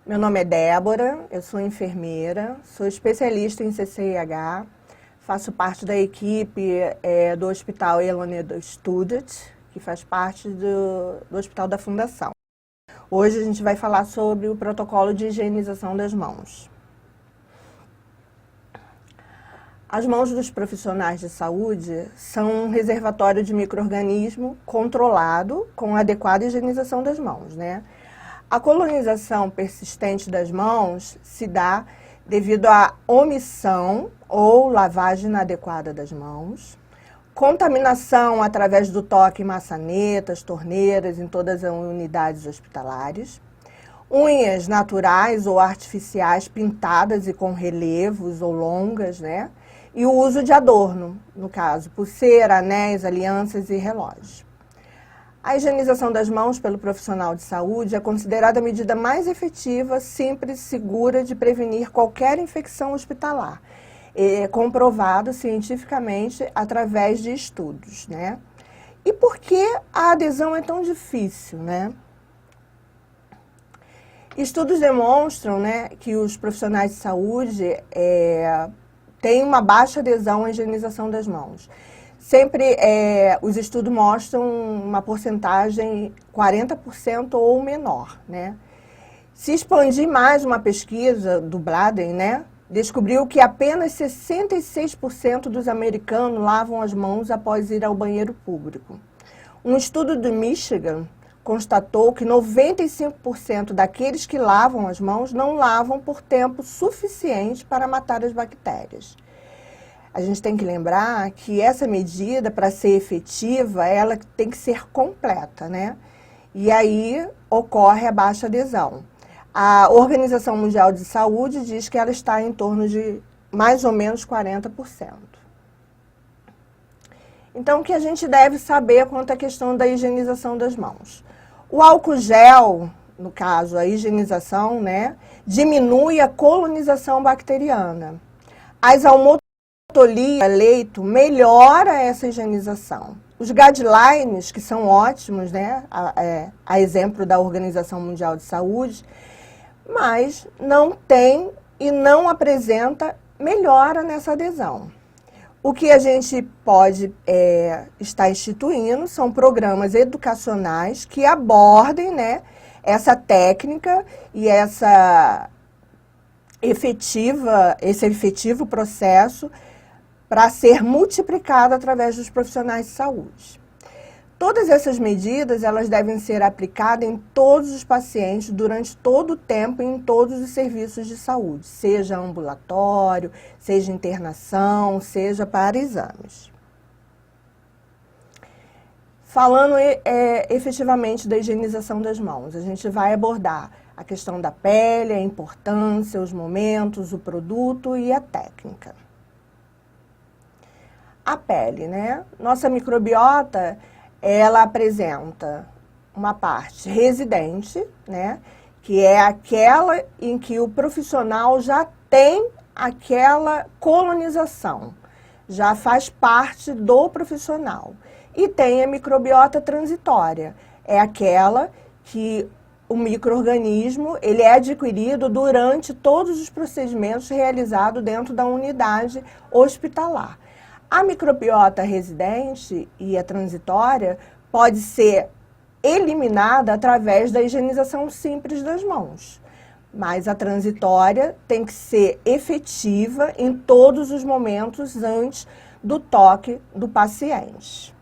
Meu nome é Débora, eu sou enfermeira, sou especialista em CCIH, faço parte da equipe do Hospital Eloneda Student, que faz parte do Hospital da Fundação. Hoje a gente vai falar sobre o protocolo de higienização das mãos. As mãos dos profissionais de saúde são um reservatório de micro-organismo controlado com adequada higienização das mãos, né? A colonização persistente das mãos se dá devido à omissão ou lavagem inadequada das mãos, contaminação através do toque em maçanetas, torneiras, em todas as unidades hospitalares, unhas naturais ou artificiais pintadas e com relevos ou longas, né? E o uso de adorno, no caso, pulseira, anéis, alianças e relógios. A higienização das mãos pelo profissional de saúde é considerada a medida mais efetiva, simples e segura de prevenir qualquer infecção hospitalar. É comprovado cientificamente através de estudos, né? E por que a adesão é tão difícil, né? Estudos demonstram, né, que os profissionais de saúde têm uma baixa adesão à higienização das mãos. Sempre os estudos mostram uma porcentagem 40% ou menor, né? Se expandir mais uma pesquisa do Bladen, né, descobriu que apenas 66% dos americanos lavam as mãos após ir ao banheiro público. Um estudo do Michigan constatou que 95% daqueles que lavam as mãos não lavam por tempo suficiente para matar as bactérias. A gente tem que lembrar que essa medida, para ser efetiva, ela tem que ser completa, né? E aí ocorre a baixa adesão. A Organização Mundial de Saúde diz que ela está em torno de mais ou menos 40%. Então, o que a gente deve saber quanto à questão da higienização das mãos? O álcool gel, no caso, a higienização, né, diminui a colonização bacteriana. As leito melhora essa higienização. Os guidelines, que são ótimos, né, a exemplo da Organização Mundial de Saúde, mas não tem e não apresenta melhora nessa adesão. O que a gente pode estar instituindo são programas educacionais que abordem, né, essa técnica e esse efetivo processo para ser multiplicado através dos profissionais de saúde. Todas essas medidas, elas devem ser aplicadas em todos os pacientes durante todo o tempo em todos os serviços de saúde, seja ambulatório, seja internação, seja para exames. Falando efetivamente da higienização das mãos, a gente vai abordar a questão da pele, a importância, os momentos, o produto e a técnica. A pele, né? Nossa microbiota, ela apresenta uma parte residente, né? Que é aquela em que o profissional já tem aquela colonização, já faz parte do profissional. E tem a microbiota transitória, é aquela que o micro-organismo ele é adquirido durante todos os procedimentos realizados dentro da unidade hospitalar. A microbiota residente e a transitória pode ser eliminada através da higienização simples das mãos, mas a transitória tem que ser efetiva em todos os momentos antes do toque do paciente.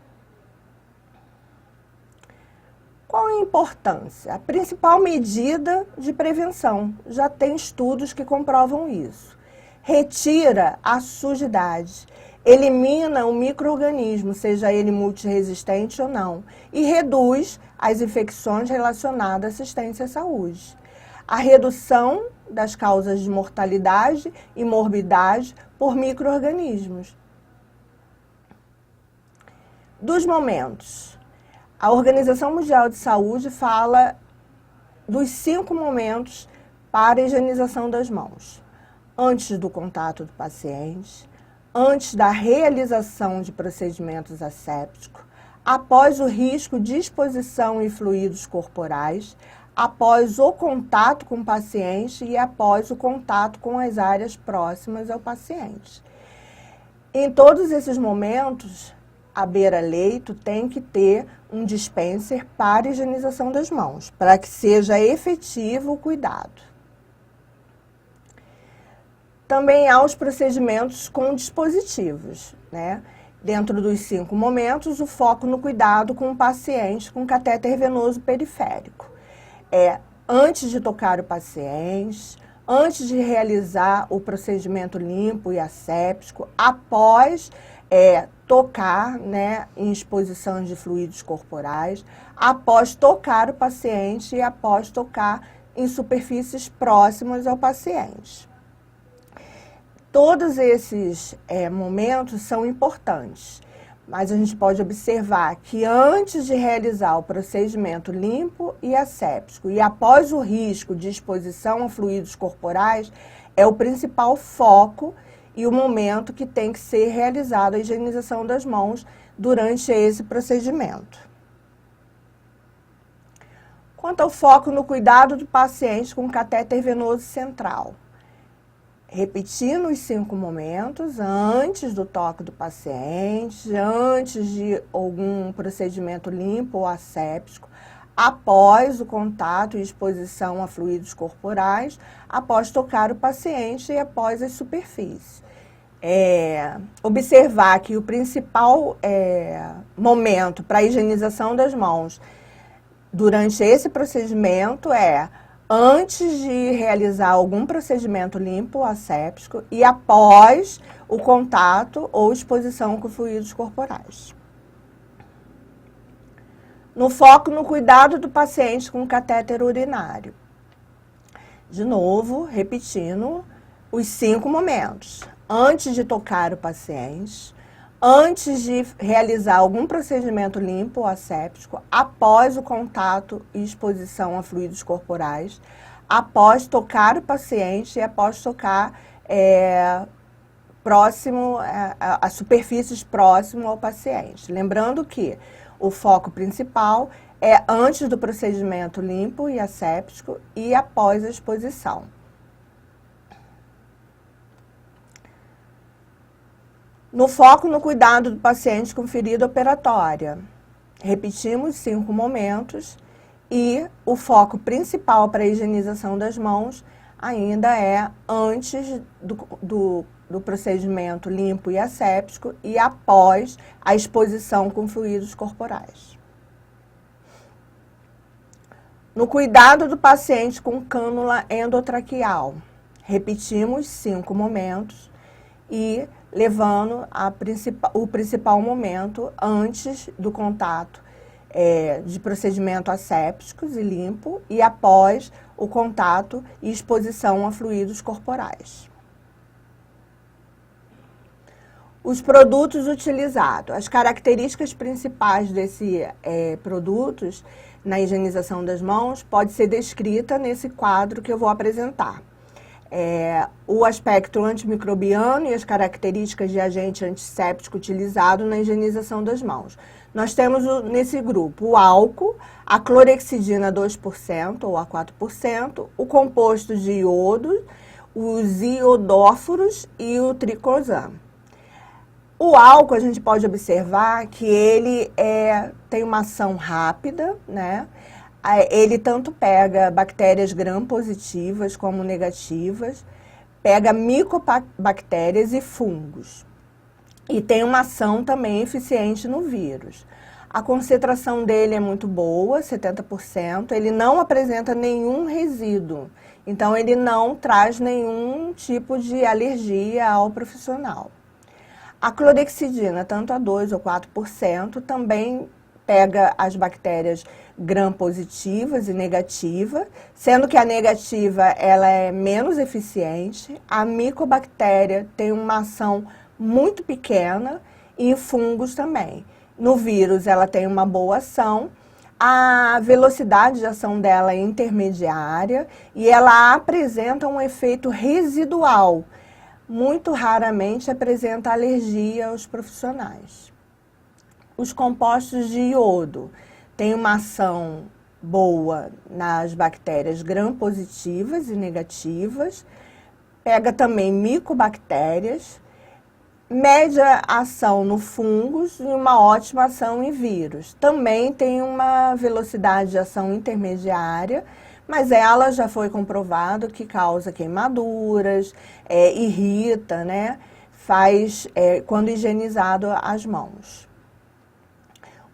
Qual a importância? A principal medida de prevenção, já tem estudos que comprovam isso. Retira a sujidade, elimina o micro-organismo, seja ele multiresistente ou não, e reduz as infecções relacionadas à assistência à saúde. A redução das causas de mortalidade e morbidade por micro-organismos. Dos momentos. A Organização Mundial de Saúde fala dos 5 momentos para a higienização das mãos. Antes do contato do paciente, antes da realização de procedimentos assépticos, após o risco de exposição em fluidos corporais, após o contato com o paciente e após o contato com as áreas próximas ao paciente. Em todos esses momentos, a beira-leito tem que ter um dispenser para higienização das mãos, para que seja efetivo o cuidado. Também há os procedimentos com dispositivos, né? Dentro dos 5 momentos, o foco no cuidado com o paciente com catéter venoso periférico. Antes de tocar o paciente, antes de realizar o procedimento limpo e asséptico, após tocar, né, em exposição de fluidos corporais, após tocar o paciente e após tocar em superfícies próximas ao paciente. Todos esses momentos são importantes, mas a gente pode observar que antes de realizar o procedimento limpo e asséptico e após o risco de exposição a fluidos corporais, é o principal foco e o momento que tem que ser realizada a higienização das mãos durante esse procedimento. Quanto ao foco no cuidado do paciente com catéter venoso central, repetindo os 5 momentos, antes do toque do paciente, antes de algum procedimento limpo ou asséptico, após o contato e exposição a fluidos corporais, após tocar o paciente e após as superfícies. Observar que o principal momento para a higienização das mãos durante esse procedimento antes de realizar algum procedimento limpo ou asséptico e após o contato ou exposição com fluidos corporais. No foco no cuidado do paciente com catéter urinário. De novo, repetindo os 5 momentos. Antes de tocar o paciente, antes de realizar algum procedimento limpo ou asséptico, após o contato e exposição a fluidos corporais, após tocar o paciente e após tocar as superfícies próximo ao paciente. Lembrando que o foco principal é antes do procedimento limpo e asséptico e após a exposição. No foco no cuidado do paciente com ferida operatória, repetimos 5 momentos e o foco principal para a higienização das mãos ainda é antes do procedimento limpo e asséptico e após a exposição com fluidos corporais. No cuidado do paciente com cânula endotraqueal, repetimos 5 momentos e levando o principal momento antes do contato de procedimento assépticos e limpo e após o contato e exposição a fluidos corporais. Os produtos utilizados. As características principais desses produtos na higienização das mãos pode ser descrita nesse quadro que eu vou apresentar. O aspecto antimicrobiano e as características de agente antisséptico utilizado na higienização das mãos. Nós temos nesse grupo o álcool, a clorexidina 2% ou a 4%, o composto de iodo, os iodóforos e o triclosan. O álcool, a gente pode observar que ele tem uma ação rápida, né? Ele tanto pega bactérias gram-positivas como negativas, pega micobactérias e fungos. E tem uma ação também eficiente no vírus. A concentração dele é muito boa, 70%. Ele não apresenta nenhum resíduo. Então, ele não traz nenhum tipo de alergia ao profissional. A clorexidina, tanto a 2% ou 4%, também pega as bactérias gram-positivas e negativas, sendo que a negativa ela é menos eficiente. A micobactéria tem uma ação muito pequena e em fungos também. No vírus ela tem uma boa ação, a velocidade de ação dela é intermediária e ela apresenta um efeito residual. Muito raramente apresenta alergia aos profissionais. Os compostos de iodo têm uma ação boa nas bactérias gram-positivas e negativas, pega também micobactérias, média ação no fungos e uma ótima ação em vírus. Também tem uma velocidade de ação intermediária, mas ela já foi comprovado que causa queimaduras, irrita, né? Faz quando higienizado as mãos.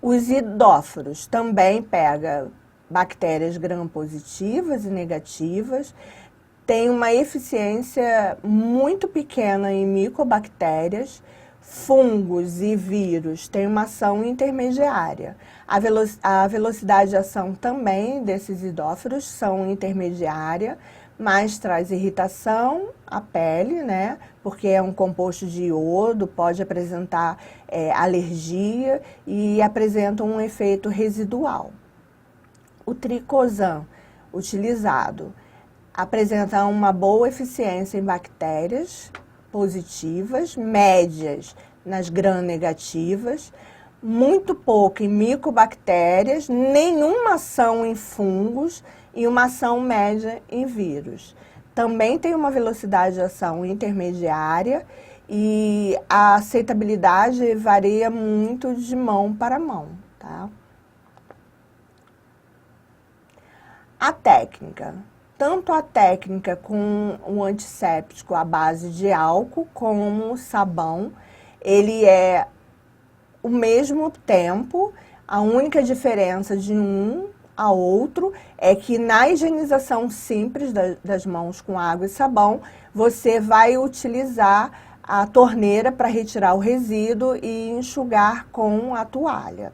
Os idóforos também pega bactérias gram-positivas e negativas, tem uma eficiência muito pequena em micobactérias, fungos e vírus tem uma ação intermediária. A velocidade de ação também desses idóforos são intermediária, mas traz irritação à pele, né? Porque é um composto de iodo, pode apresentar alergia e apresenta um efeito residual. O triclosan utilizado apresenta uma boa eficiência em bactérias positivas, médias nas gram-negativas, muito pouco em micobactérias, nenhuma ação em fungos e uma ação média em vírus. Também tem uma velocidade de ação intermediária e a aceitabilidade varia muito de mão para mão, tá? A técnica. Tanto a técnica com o antisséptico à base de álcool como o sabão, ele é o mesmo tempo, a única diferença de um a outro é que na higienização simples das mãos com água e sabão, você vai utilizar a torneira para retirar o resíduo e enxugar com a toalha.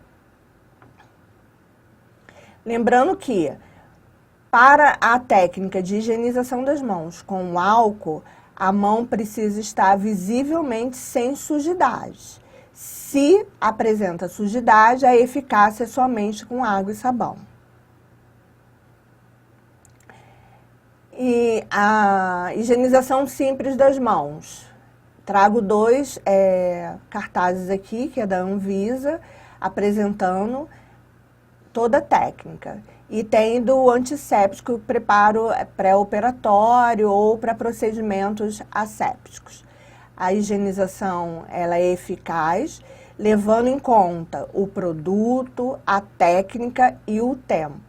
Lembrando que para a técnica de higienização das mãos com o álcool, a mão precisa estar visivelmente sem sujidade. Se apresenta sujidade, a eficácia é somente com água e sabão. E a higienização simples das mãos. Trago dois cartazes aqui, que é da Anvisa, apresentando toda a técnica. E tem do antisséptico, preparo pré-operatório ou para procedimentos assépticos. A higienização ela é eficaz, levando em conta o produto, a técnica e o tempo.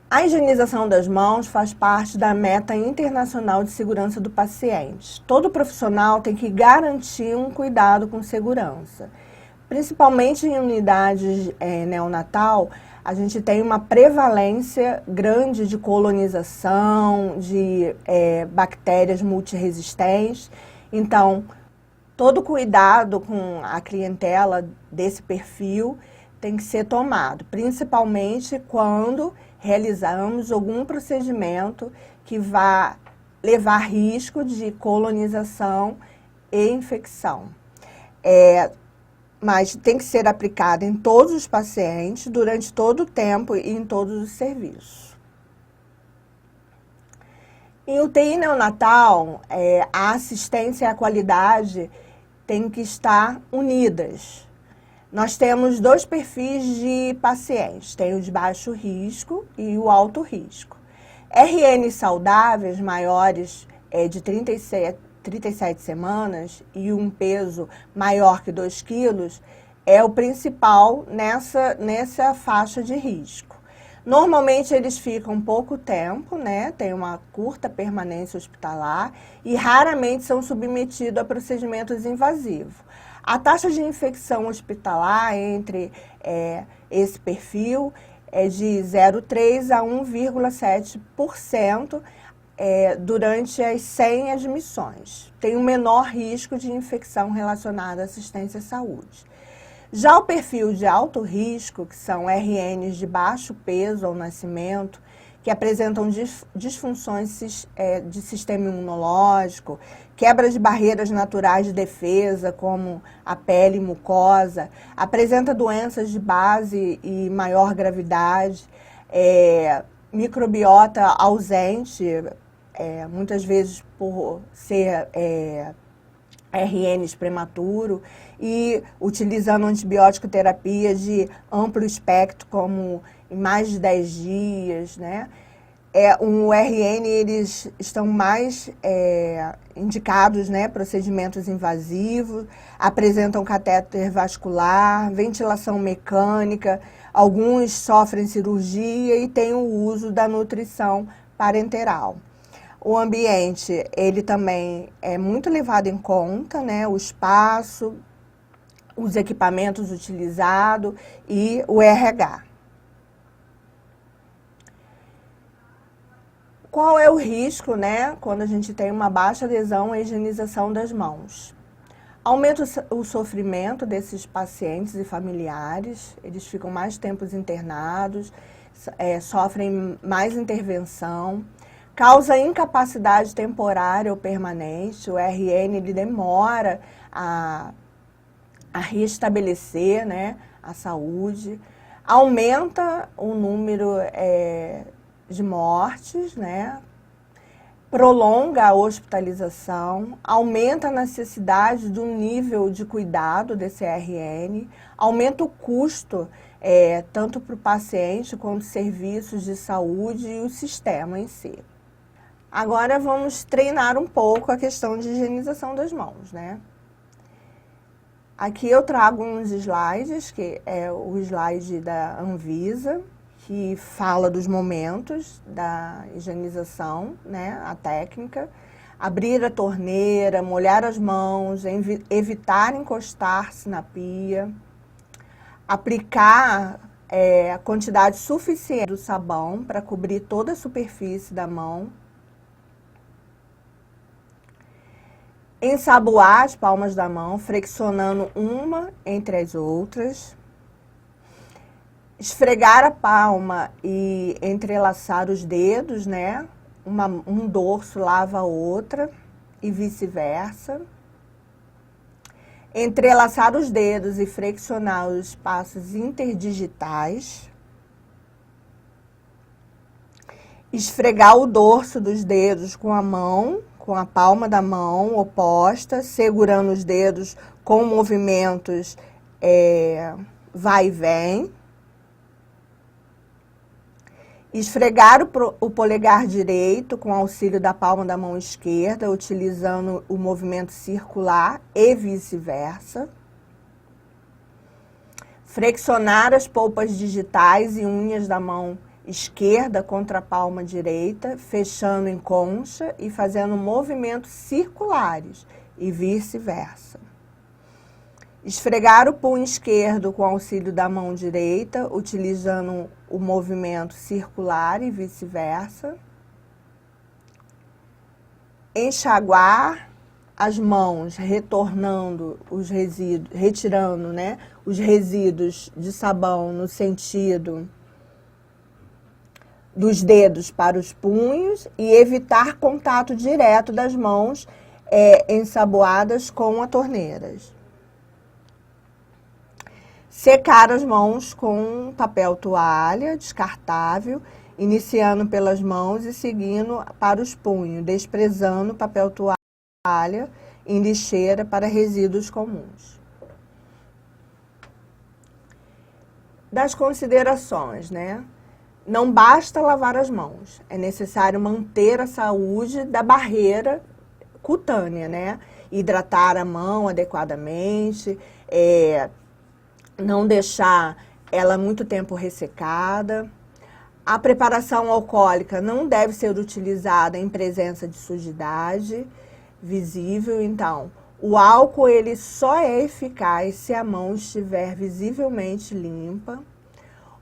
A higienização das mãos faz parte da meta internacional de segurança do paciente. Todo profissional tem que garantir um cuidado com segurança. Principalmente em unidades neonatal, a gente tem uma prevalência grande de colonização, de bactérias multiresistentes. Então, todo cuidado com a clientela desse perfil tem que ser tomado, principalmente quando realizamos algum procedimento que vá levar risco de colonização e infecção. Mas tem que ser aplicado em todos os pacientes, durante todo o tempo e em todos os serviços. Em UTI neonatal, a assistência e a qualidade têm que estar unidas. Nós temos dois perfis de pacientes, tem o de baixo risco e o alto risco. RNs saudáveis maiores de 37 semanas e um peso maior que 2 quilos é o principal nessa faixa de risco. Normalmente eles ficam pouco tempo, né? Tem uma curta permanência hospitalar e raramente são submetidos a procedimentos invasivos. A taxa de infecção hospitalar entre esse perfil é de 0,3% a 1,7%, durante as 100 admissões. Tem um menor risco de infecção relacionada à assistência à saúde. Já o perfil de alto risco, que são RNs de baixo peso ao nascimento, que apresentam disfunções de sistema imunológico, quebra de barreiras naturais de defesa, como a pele e mucosa, apresenta doenças de base e maior gravidade, microbiota ausente, muitas vezes por ser RNs prematuro e utilizando antibiótico terapia de amplo espectro, como em mais de 10 dias, né? O RN, eles estão mais indicados, né, procedimentos invasivos, apresentam catéter vascular, ventilação mecânica, alguns sofrem cirurgia e têm o uso da nutrição parenteral. O ambiente, ele também é muito levado em conta, né, o espaço, os equipamentos utilizados e o RH. Qual é o risco, né, quando a gente tem uma baixa adesão à higienização das mãos? Aumenta o sofrimento desses pacientes e familiares, eles ficam mais tempos internados, sofrem mais intervenção, causa incapacidade temporária ou permanente, o RN ele demora a restabelecer, né, a saúde, aumenta o número de mortes, né? Prolonga a hospitalização, aumenta a necessidade do nível de cuidado desse RN, aumenta o custo tanto para o paciente quanto serviços de saúde e o sistema em si. Agora vamos treinar um pouco a questão de higienização das mãos, né? Aqui eu trago uns slides, que é o slide da Anvisa, que fala dos momentos da higienização, né, a técnica. Abrir a torneira, molhar as mãos, evitar encostar-se na pia. Aplicar a quantidade suficiente do sabão para cobrir toda a superfície da mão. Ensaboar as palmas da mão, flexionando uma entre as outras. Esfregar a palma e entrelaçar os dedos, né? Um dorso lava a outra e vice-versa. Entrelaçar os dedos e flexionar os espaços interdigitais. Esfregar o dorso dos dedos com a mão, com a palma da mão oposta, segurando os dedos com movimentos vai e vem. Esfregar o polegar direito com auxílio da palma da mão esquerda, utilizando o movimento circular e vice-versa. Flexionar as polpas digitais e unhas da mão esquerda contra a palma direita, fechando em concha e fazendo movimentos circulares e vice-versa. Esfregar o punho esquerdo com auxílio da mão direita, utilizando o movimento circular e vice-versa. Enxaguar as mãos, retornando os resíduos, retirando, né, os resíduos de sabão no sentido dos dedos para os punhos e evitar contato direto das mãos ensaboadas com a torneira. Secar as mãos com papel toalha descartável, iniciando pelas mãos e seguindo para os punhos, desprezando papel toalha em lixeira para resíduos comuns. Das considerações, né? Não basta lavar as mãos, é necessário manter a saúde da barreira cutânea, né? Hidratar a mão adequadamente, não deixar ela muito tempo ressecada. A preparação alcoólica não deve ser utilizada em presença de sujidade visível. Então, o álcool ele só é eficaz se a mão estiver visivelmente limpa.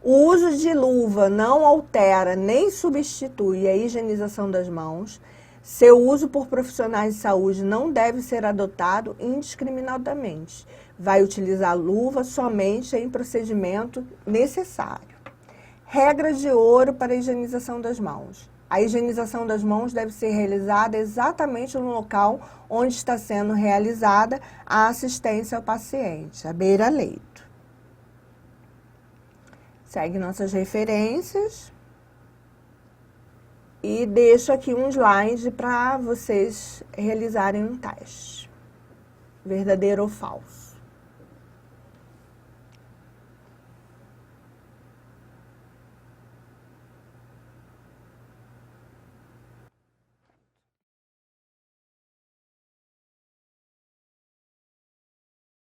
O uso de luva não altera nem substitui a higienização das mãos. Seu uso por profissionais de saúde não deve ser adotado indiscriminadamente. Vai utilizar luva somente em procedimento necessário. Regras de ouro para a higienização das mãos. A higienização das mãos deve ser realizada exatamente no local onde está sendo realizada a assistência ao paciente, à beira-leito. Segue nossas referências. E deixo aqui um slide para vocês realizarem um teste. verdadeiro ou falso.